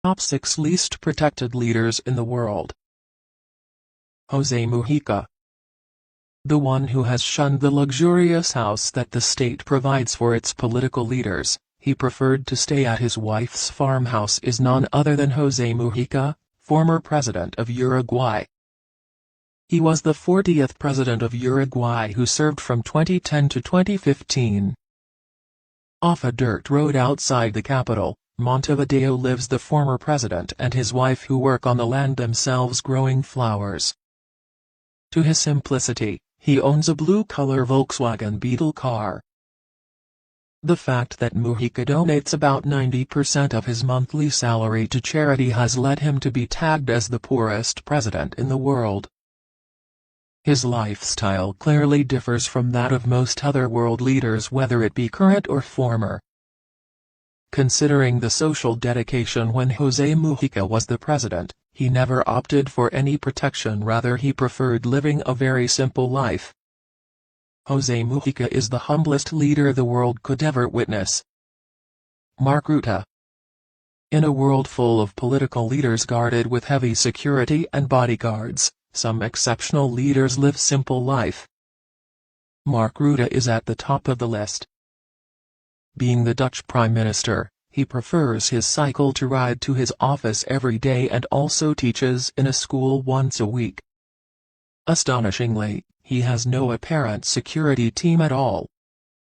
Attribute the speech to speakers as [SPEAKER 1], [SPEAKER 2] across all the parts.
[SPEAKER 1] Top 6 Least Protected Leaders in the World. José Mujica. The one who has shunned the luxurious house that the state provides for its political leaders. He preferred to stay at his wife's farmhouse is none other than José Mujica, former president of Uruguay. He was the 40th president of Uruguay who served from 2010 to 2015. Off a dirt road outside the capital, Montevideo, lives the former president and his wife, who work on the land themselves growing flowers. To his simplicity, he owns a blue-color Volkswagen Beetle car. The fact that Mujica donates about 90% of his monthly salary to charity has led him to be tagged as the poorest president in the world. His lifestyle clearly differs from that of most other world leaders, whether it be current or former. Considering the social dedication when José Mujica was the president, he never opted for any protection, rather he preferred living a very simple life. José Mujica is the humblest leader the world could ever witness. Mark Rutte. In a world full of political leaders guarded with heavy security and bodyguards, some exceptional leaders live simple life. Mark Rutte is at the top of the list. Being the Dutch Prime Minister, he prefers his cycle to ride to his office every day and also teaches in a school once a week. Astonishingly, he has no apparent security team at all.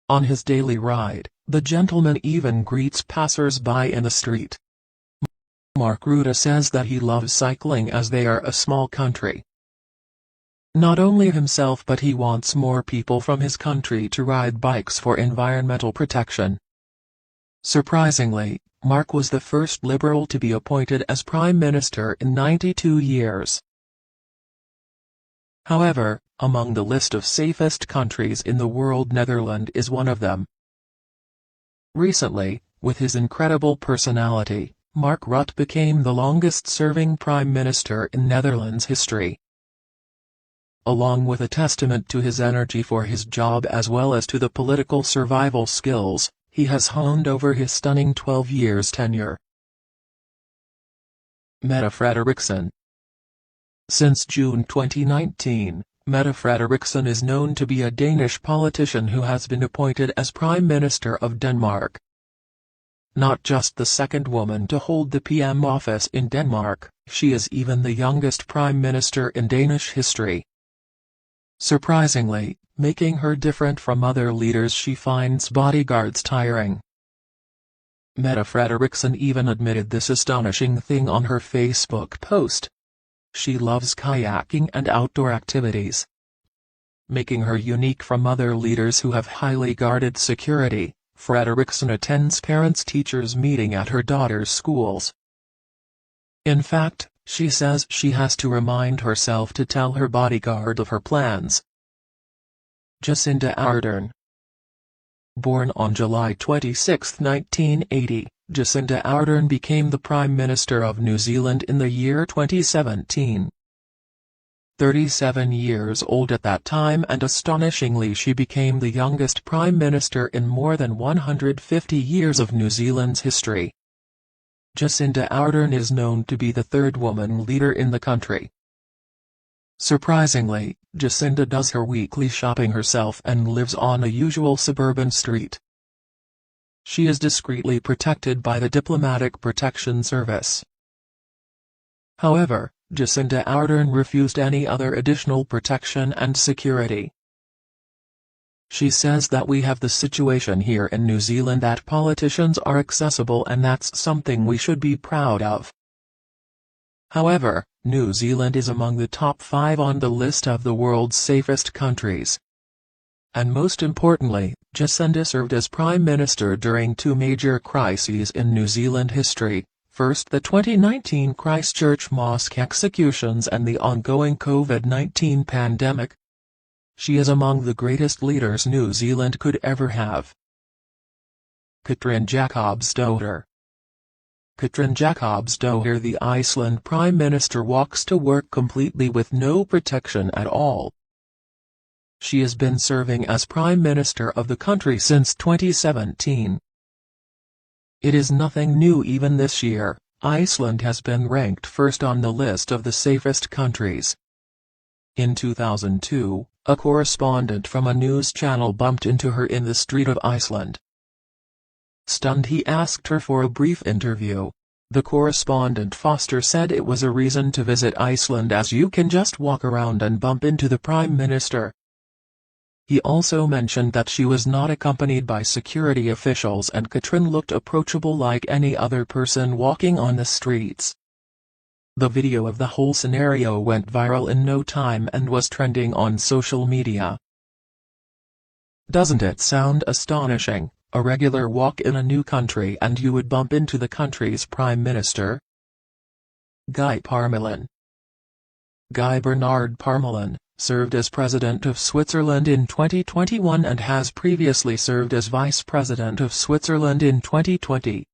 [SPEAKER 1] On his daily ride, the gentleman even greets passers-by in the street. Mark Rutte says that he loves cycling as they are a small country. Not only himself, but he wants more people from his country to ride bikes for environmental protection. Surprisingly, Mark was the first Liberal to be appointed as Prime Minister in 92 years. However, among the list of safest countries in the world, Netherlands is one of them. Recently, with his incredible personality, Mark Rutte became the longest-serving Prime Minister in Netherlands history. Along with a testament to his energy for his job as well as to the political survival skills he has honed over his stunning 12 years tenure. Mette Frederiksen. Since June 2019, Mette Frederiksen is known to be a Danish politician who has been appointed as Prime Minister of Denmark. Not just the second woman to hold the PM office in Denmark, she is even the youngest Prime Minister in Danish history. Surprisingly, making her different from other leaders, she finds bodyguards tiring. Mette Frederiksen even admitted this astonishing thing on her Facebook post. She loves kayaking and outdoor activities. Making her unique from other leaders who have highly guarded security, Frederiksen attends parents-teachers meeting at her daughter's schools. In fact, she says she has to remind herself to tell her bodyguard of her plans. Jacinda Ardern. Born on July 26, 1980, Jacinda Ardern became the Prime Minister of New Zealand in the year 2017. 37 years old at that time, and astonishingly she became the youngest Prime Minister in more than 150 years of New Zealand's history. Jacinda Ardern is known to be the third woman leader in the country. Surprisingly, Jacinda does her weekly shopping herself and lives on a usual suburban street. She is discreetly protected by the Diplomatic Protection Service. However, Jacinda Ardern refused any other additional protection and security. She says that we have the situation here in New Zealand that politicians are accessible, and that's something we should be proud of. However, New Zealand is among the top 5 on the list of the world's safest countries. And most importantly, Jacinda served as Prime Minister during 2 major crises in New Zealand history, first the 2019 Christchurch mosque executions and the ongoing COVID-19 pandemic. She is among the greatest leaders New Zealand could ever have. Katrin Jakobsdóttir. Katrin Jakobsdóttir, the Iceland Prime Minister, walks to work completely with no protection at all. She has been serving as Prime Minister of the country since 2017. It is nothing new even this year. Iceland has been ranked first on the list of the safest countries. In 2002, a correspondent from a news channel bumped into her in the street of Iceland. Stunned, he asked her for a brief interview. The correspondent Foster said it was a reason to visit Iceland as you can just walk around and bump into the Prime Minister. He also mentioned that she was not accompanied by security officials and Katrin looked approachable like any other person walking on the streets. The video of the whole scenario went viral in no time and was trending on social media. Doesn't it sound astonishing? A regular walk in a new country and you would bump into the country's Prime Minister? Guy Parmelin. Guy Bernard Parmelin served as President of Switzerland in 2021 and has previously served as Vice President of Switzerland in 2020.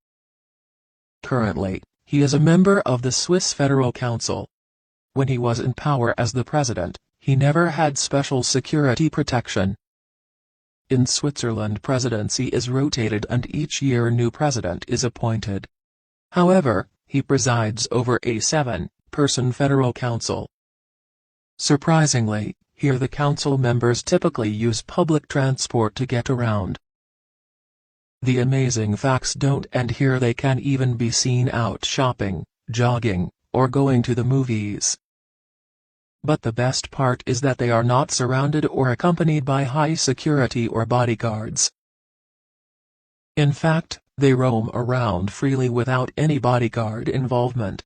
[SPEAKER 1] Currently, he is a member of the Swiss Federal Council. When he was in power as the president, he never had special security protection. In Switzerland, presidency is rotated and each year new president is appointed. However, he presides over a 7-person federal council. Surprisingly, here the council members typically use public transport to get around. The amazing facts don't end here. They can even be seen out shopping, jogging, or going to the movies. But the best part is that they are not surrounded or accompanied by high security or bodyguards. In fact, they roam around freely without any bodyguard involvement.